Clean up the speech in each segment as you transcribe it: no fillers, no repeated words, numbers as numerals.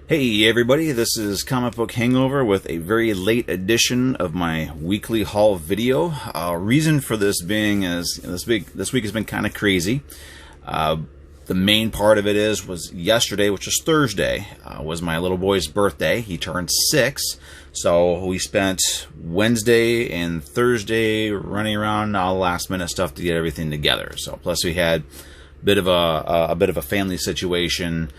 Hey everybody, this is Comic Book Hangover with a very late edition of my weekly haul video. Reason for this being is this week has been kind of crazy. The main part of it was yesterday, which was Thursday, was my little boy's birthday. He turned 6, so we spent Wednesday and Thursday running around all the last minute stuff to get everything together. So plus we had a bit of a family situation.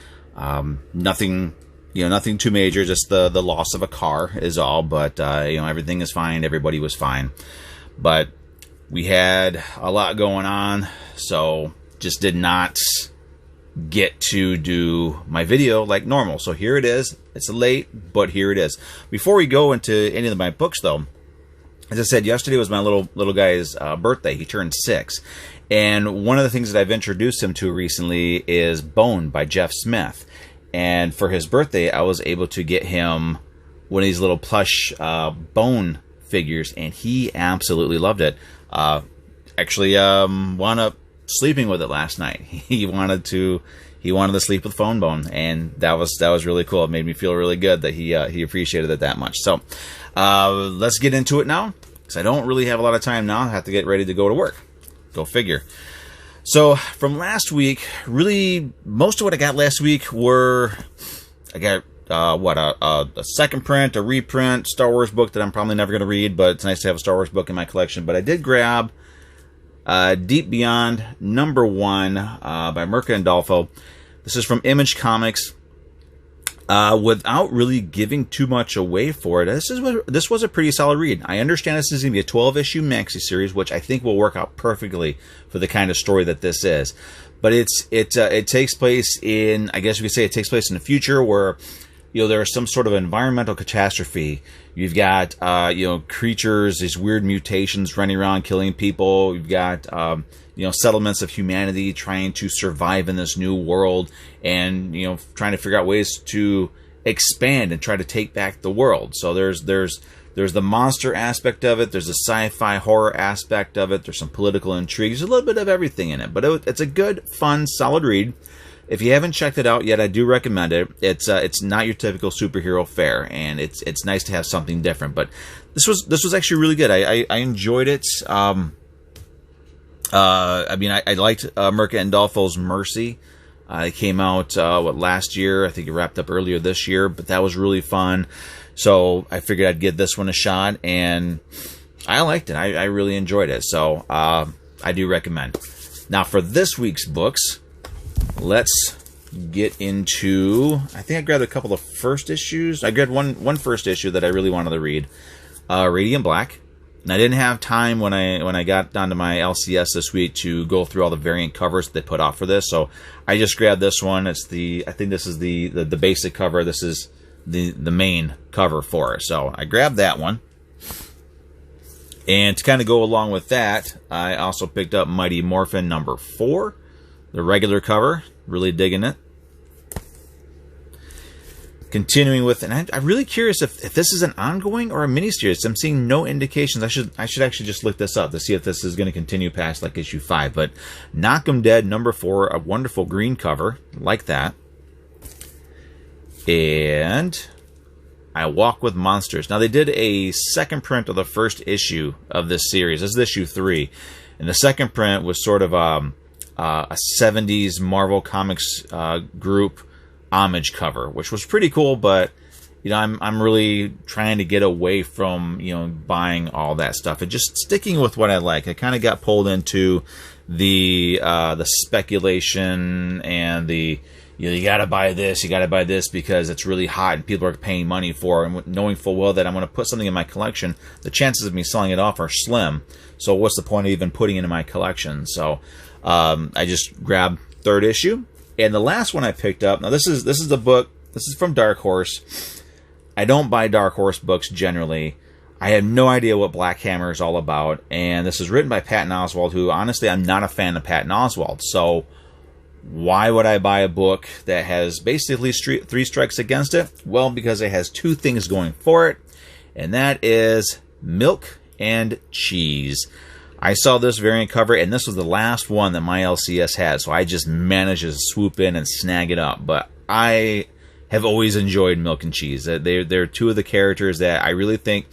Nothing too major, just the loss of a car is all, but everything is fine. Everybody was fine, but we had a lot going on, so just did not get to do my video like normal. So here it is. It's late, but here it is. Before we go into any of my books, though, as I said, yesterday was my little guy's birthday. He turned 6, and one of the things that I've introduced him to recently is Bone by Jeff Smith. And for his birthday, I was able to get him one of these little plush Bone figures, and he absolutely loved it. Actually, wound up sleeping with it last night. He wanted to sleep with Bone, and that was really cool. It made me feel really good that he appreciated it that much. So let's get into it now, because I don't really have a lot of time now. I have to get ready to go to work. Go figure. So from last week, really most of what I got last week I got a second print, a reprint, Star Wars book that I'm probably never going to read, but it's nice to have a Star Wars book in my collection. But I did grab Deep Beyond #1 by Mirka Andolfo. This is from Image Comics. Without really giving too much away for it, this was a pretty solid read. I understand this is going to be a 12-issue maxi series, which I think will work out perfectly for the kind of story that this is. But it takes place in, I guess you could say, it takes place in the future where there is some sort of environmental catastrophe. You've got creatures, these weird mutations running around killing people. You've got settlements of humanity trying to survive in this new world, and trying to figure out ways to expand and try to take back the world. So there's the monster aspect of it. There's the sci-fi horror aspect of it. There's some political intrigue. There's a little bit of everything in it, but it's a good, fun, solid read. If you haven't checked it out yet, I do recommend it. It's not your typical superhero fare, and it's nice to have something different. But this was actually really good. I enjoyed it. I liked Mirka Andolfo's Mercy. It came out last year. I think it wrapped up earlier this year, but that was really fun. So I figured I'd give this one a shot, and I liked it. I really enjoyed it. So I do recommend. Now for this week's books, let's get into, I think I grabbed a couple of first issues. I grabbed one first issue that I really wanted to read, Radiant Black. And I didn't have time when I got down to my LCS this week to go through all the variant covers that they put out for this. So I just grabbed this one. I think this is the basic cover. This is the main cover for it. So I grabbed that one. And to kind of go along with that, I also picked up Mighty Morphin #4. The regular cover, really digging it. Continuing with, and I'm really curious if this is an ongoing or a miniseries. I'm seeing no indications. I should actually just look this up to see if this is going to continue past like issue 5. But Knock 'Em Dead #4, a wonderful green cover, like that. And I Walk with Monsters. Now they did a second print of the first issue of this series. This is issue 3, and the second print was sort of a 70s Marvel Comics group homage cover, which was pretty cool. But I'm really trying to get away from buying all that stuff and just sticking with what I like. I kind of got pulled into the speculation and the you gotta buy this because it's really hot and people are paying money for it, and knowing full well that I'm going to put something in my collection, the chances of me selling it off are slim. So what's the point of even putting it in my collection? So I just grabbed third issue, and the last one I picked up. Now this is the book. This is from Dark Horse. I don't buy Dark Horse books generally. I have no idea what Black Hammer is all about, and this is written by Patton Oswalt, who honestly I'm not a fan of Patton Oswalt. So why would I buy a book that has basically 3 strikes against it? Well, because it has 2 things going for it, and that is milk and cheese. I saw this variant cover, and this was the last one that my LCS had, so I just managed to swoop in and snag it up. But I have always enjoyed Milk and Cheese. They're two of the characters that I really think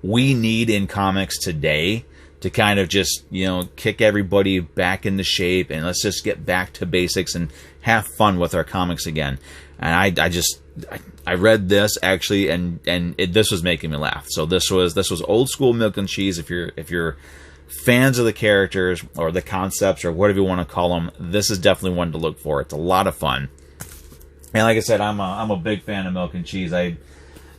we need in comics today to kind of just, you know, kick everybody back into shape and let's just get back to basics and have fun with our comics again. And I read this actually, and this was making me laugh. So this was old school Milk and Cheese. If you're fans of the characters or the concepts or whatever you want to call them, this is definitely one to look for. It's a lot of fun. And like I said, I'm a big fan of Milk and Cheese. I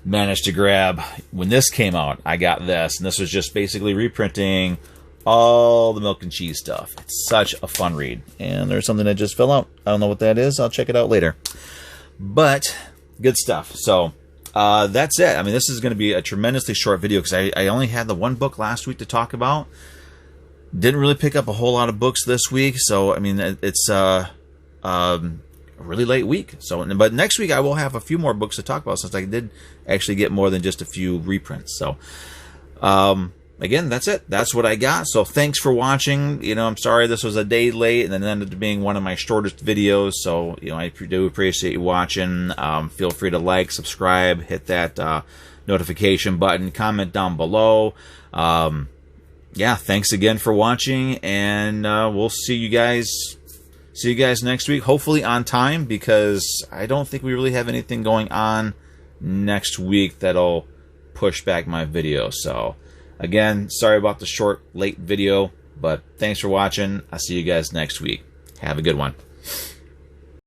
managed to grab, when this came out, I got this, and this was just basically reprinting all the Milk and Cheese stuff. It's such a fun read. And there's something that just fell out. I don't know what that is. I'll check it out later. But good stuff. So that's it. I mean, this is going to be a tremendously short video because I only had the one book last week to talk about. Didn't really pick up a whole lot of books this week. So, I mean, it's a really late week. So, but next week I will have a few more books to talk about since I did actually get more than just a few reprints. So, again, that's it. That's what I got. So thanks for watching. You know, I'm sorry this was a day late and then it ended up being one of my shortest videos. So, you know, I do appreciate you watching. Feel free to like, subscribe, hit that notification button, comment down below. Yeah, thanks again for watching, and we'll see you guys next week, hopefully on time, because I don't think we really have anything going on next week that'll push back my video. So, again, sorry about the short, late video, but thanks for watching. I'll see you guys next week. Have a good one.